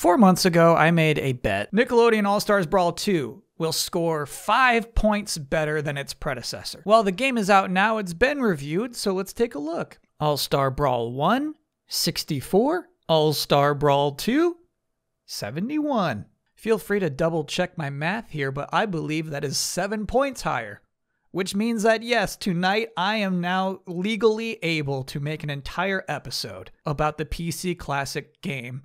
4 months ago, I made a bet. Nickelodeon All-Stars Brawl 2 will score 5 points better than its predecessor. Well, the game is out now. It's been reviewed, so let's take a look. All-Star Brawl 1, 64. All-Star Brawl 2, 71. Feel free to double check my math here, but I believe that is 7 points higher. Which means that yes, tonight I am now legally able to make an entire episode about the PC classic game,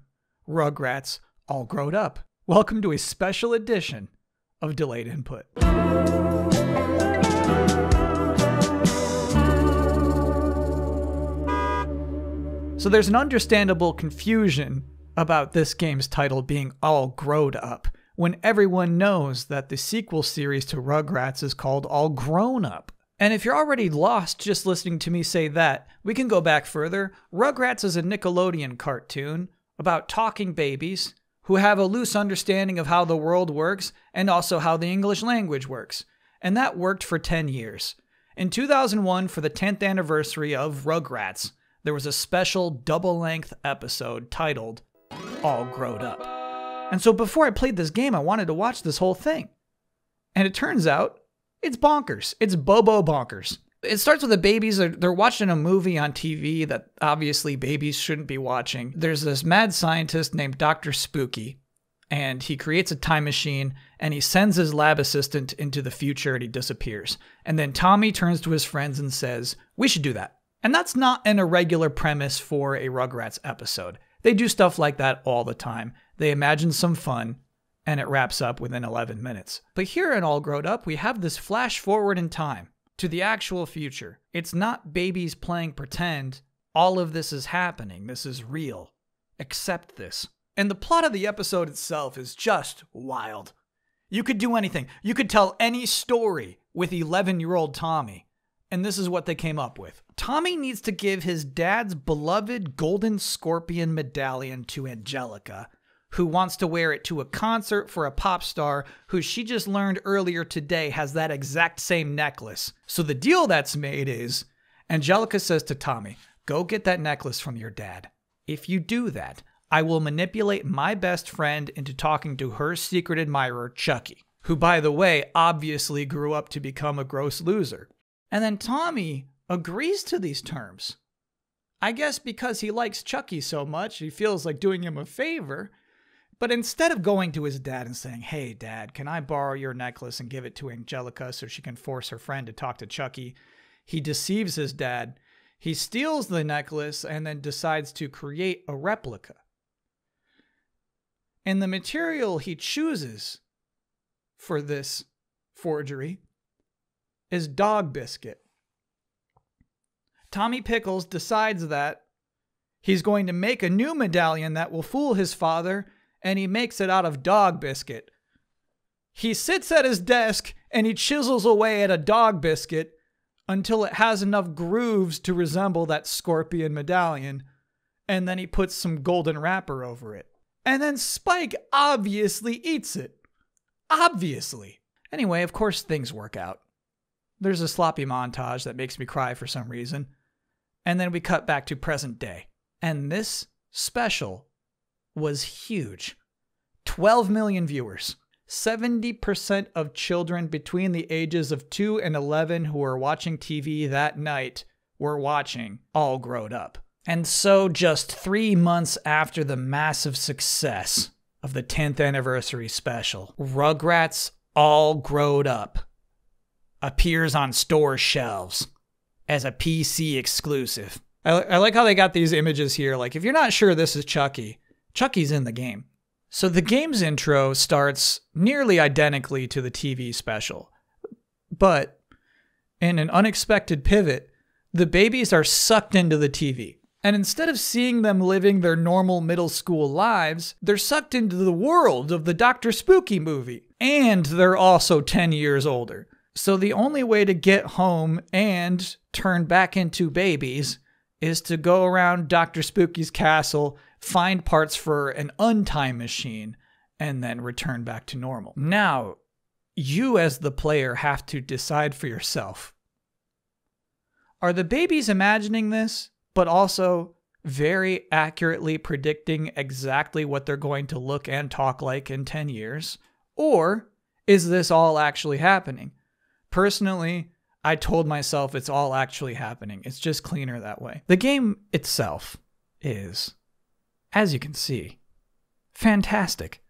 Rugrats All Growed Up. Welcome to a special edition of Delayed Input. So there's an understandable confusion about this game's title being All Growed Up, when everyone knows that the sequel series to Rugrats is called All Grown Up. And if you're already lost just listening to me say that, we can go back further. Rugrats is a Nickelodeon cartoon about talking babies who have a loose understanding of how the world works and also how the English language works. And that worked for 10 years. In 2001, for the 10th anniversary of Rugrats, there was a special double-length episode titled All Growed Up. And so before I played this game, I wanted to watch this whole thing. And it turns out, it's bonkers. It's bobo bonkers. It starts with the babies. They're watching a movie on TV that obviously babies shouldn't be watching. There's this mad scientist named Dr. Spooky, and he creates a time machine, and he sends his lab assistant into the future, and he disappears. And then Tommy turns to his friends and says, we should do that. And that's not an irregular premise for a Rugrats episode. They do stuff like that all the time. They imagine some fun, and it wraps up within 11 minutes. But here in All Growed Up, we have this flash forward in time to the actual future. It's not babies playing pretend. All of this is happening. This is real. Accept this. And the plot of the episode itself is just wild. You could do anything. You could tell any story with 11-year-old Tommy. And this is what they came up with. Tommy needs to give his dad's beloved golden scorpion medallion to Angelica, who wants to wear it to a concert for a pop star who she just learned earlier today has that exact same necklace. So the deal that's made is, Angelica says to Tommy, go get that necklace from your dad. If you do that, I will manipulate my best friend into talking to her secret admirer, Chucky, who, by the way, obviously grew up to become a gross loser. And then Tommy agrees to these terms. I guess because he likes Chucky so much, he feels like doing him a favor. But instead of going to his dad and saying, hey, Dad, can I borrow your necklace and give it to Angelica so she can force her friend to talk to Chucky? He deceives his dad. He steals the necklace and then decides to create a replica. And the material he chooses for this forgery is dog biscuit. Tommy Pickles decides that he's going to make a new medallion that will fool his father, and he makes it out of dog biscuit. He sits at his desk and he chisels away at a dog biscuit until it has enough grooves to resemble that scorpion medallion, and then he puts some golden wrapper over it. And then Spike obviously eats it. Obviously. Anyway, of course things work out. There's a sloppy montage that makes me cry for some reason. And then we cut back to present day. And this special was huge. 12 million viewers. 70% of children between the ages of 2 and 11 who were watching TV that night were watching All Growed Up. And so just 3 months after the massive success of the 10th anniversary special, Rugrats All Growed Up appears on store shelves as a PC exclusive. I like how they got these images here. Like, if you're not sure this is Chucky, Chucky's in the game. So the game's intro starts nearly identically to the TV special. But in an unexpected pivot, the babies are sucked into the TV. And instead of seeing them living their normal middle school lives, they're sucked into the world of the Dr. Spooky movie. And they're also 10 years older. So the only way to get home and turn back into babies is to go around Dr. Spooky's castle, find parts for an untime machine, and then return back to normal. Now, you as the player have to decide for yourself. Are the babies imagining this, but also very accurately predicting exactly what they're going to look and talk like in 10 years? Or is this all actually happening? Personally, I told myself it's all actually happening. It's just cleaner that way. The game itself is, as you can see, fantastic.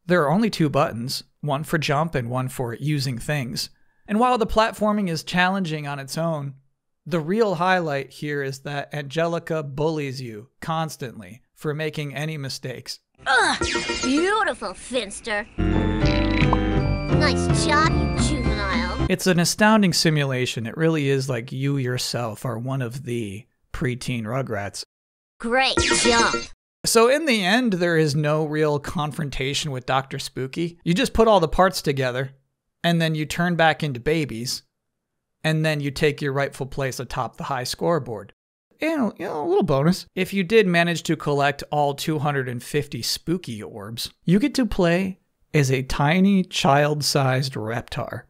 There are only 2 buttons, one for jump and one for using things. And while the platforming is challenging on its own, the real highlight here is that Angelica bullies you constantly for making any mistakes. Ugh, beautiful, Finster. Nice job, you juvenile. It's an astounding simulation. It really is like you yourself are one of the preteen Rugrats. Great jump. So in the end, there is no real confrontation with Dr. Spooky. You just put all the parts together, and then you turn back into babies, and then you take your rightful place atop the high scoreboard. And, a little bonus. If you did manage to collect all 250 spooky orbs, you get to play as a tiny child-sized Reptar.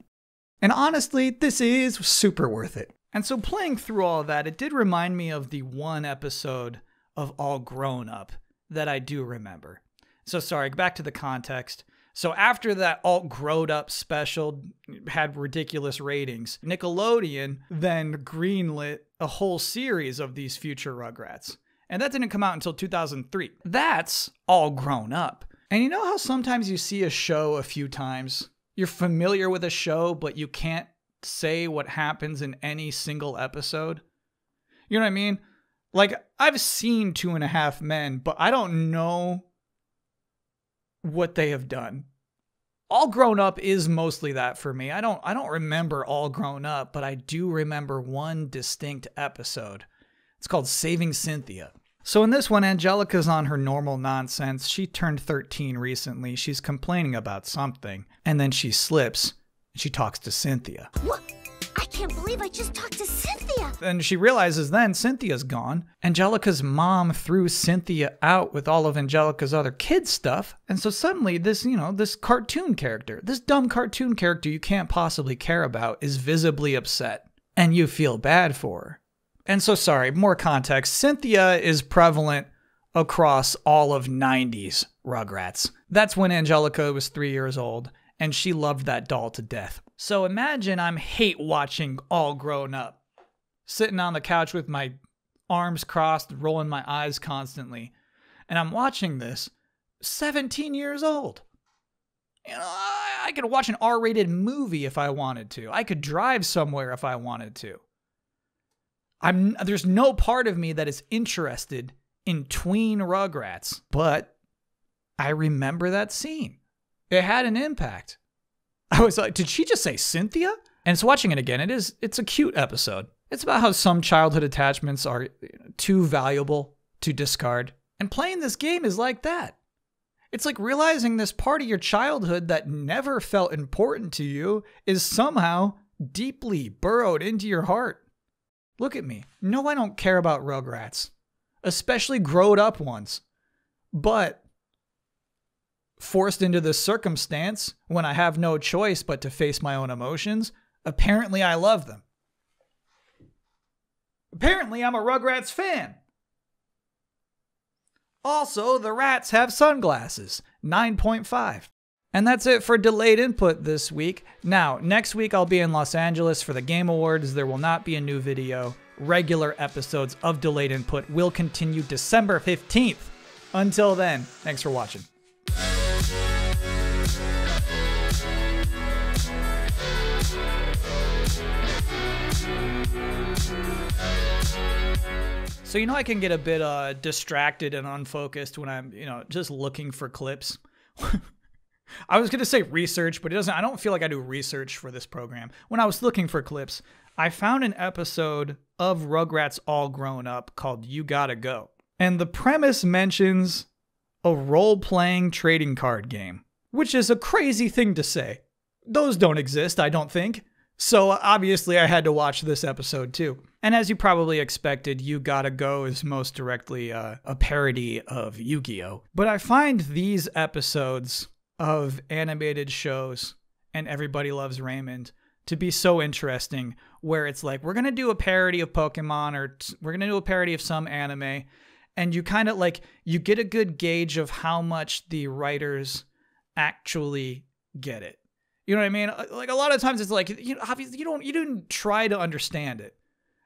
And honestly, this is super worth it. And so playing through all of that, it did remind me of the one episode of All Grown Up that I do remember. So sorry, back to the context. So after that All Growed Up special had ridiculous ratings, Nickelodeon then greenlit a whole series of these future Rugrats. And that didn't come out until 2003. That's All Grown Up. And you know how sometimes you see a show a few times? You're familiar with a show, but you can't say what happens in any single episode? You know what I mean? Like, I've seen 2.5 Men, but I don't know what they have done. All Grown Up is mostly that for me. I don't remember All Grown Up, but I do remember one distinct episode. It's called Saving Cynthia. So in this one, Angelica's on her normal nonsense. She turned 13 recently. She's complaining about something, and then she slips, and she talks to Cynthia. What? I can't believe I just talked to Cynthia. And she realizes then Cynthia's gone. Angelica's mom threw Cynthia out with all of Angelica's other kids' stuff. And so suddenly this, this cartoon character, this dumb cartoon character you can't possibly care about is visibly upset. And you feel bad for her. And so sorry, more context. Cynthia is prevalent across all of 90s Rugrats. That's when Angelica was 3 years old. And she loved that doll to death. So imagine I'm hate watching All Grown Up, sitting on the couch with my arms crossed, rolling my eyes constantly. And I'm watching this, 17 years old. I could watch an R-rated movie if I wanted to. I could drive somewhere if I wanted to. There's no part of me that is interested in tween Rugrats, but I remember that scene. It had an impact. I was like, did she just say Cynthia? And so watching it again, it's a cute episode. It's about how some childhood attachments are too valuable to discard. And playing this game is like that. It's like realizing this part of your childhood that never felt important to you is somehow deeply burrowed into your heart. Look at me. No, I don't care about Rugrats, especially grown up ones. But forced into this circumstance when I have no choice but to face my own emotions, apparently I love them. Apparently I'm a Rugrats fan. Also, the rats have sunglasses, 9.5. And that's it for Delayed Input this week. Now, next week I'll be in Los Angeles for the Game Awards. There will not be a new video. Regular episodes of Delayed Input will continue December 15th. Until then, thanks for watching. So I can get a bit distracted and unfocused when I'm, just looking for clips. I was going to say research, but I don't feel like I do research for this program. When I was looking for clips, I found an episode of Rugrats All Grown Up called You Gotta Go. And the premise mentions a role-playing trading card game, which is a crazy thing to say. Those don't exist, I don't think. So obviously I had to watch this episode too. And as you probably expected, You Gotta Go is most directly a parody of Yu-Gi-Oh! But I find these episodes of animated shows and Everybody Loves Raymond to be so interesting, where it's like, we're going to do a parody of Pokemon, or we're going to do a parody of some anime, And you kind of like, you get a good gauge of how much the writers actually get it. You know what I mean? Like a lot of times it's like, you didn't try to understand it.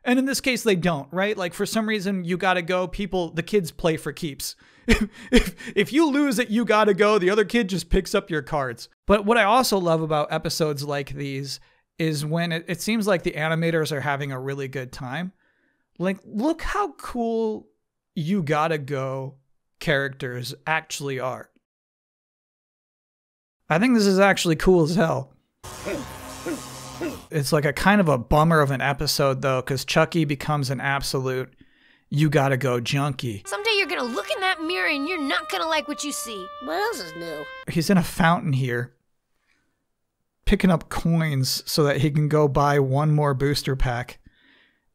And in this case, they don't, right? Like for some reason, You Gotta Go, the kids play for keeps. If you lose it, You Gotta Go, the other kid just picks up your cards. But what I also love about episodes like these is when it seems like the animators are having a really good time. Like, look how cool You Gotta Go characters actually are. I think this is actually cool as hell. It's like a kind of a bummer of an episode, though, because Chucky becomes an absolute You Gotta Go junkie. Someday you're gonna look in that mirror and you're not gonna like what you see. What else is new? He's in a fountain here, picking up coins so that he can go buy one more booster pack.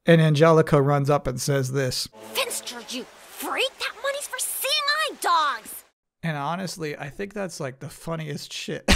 And Angelica runs up and says this. Finster, you freak! That money's for seeing eye dogs! And honestly, I think that's like the funniest shit.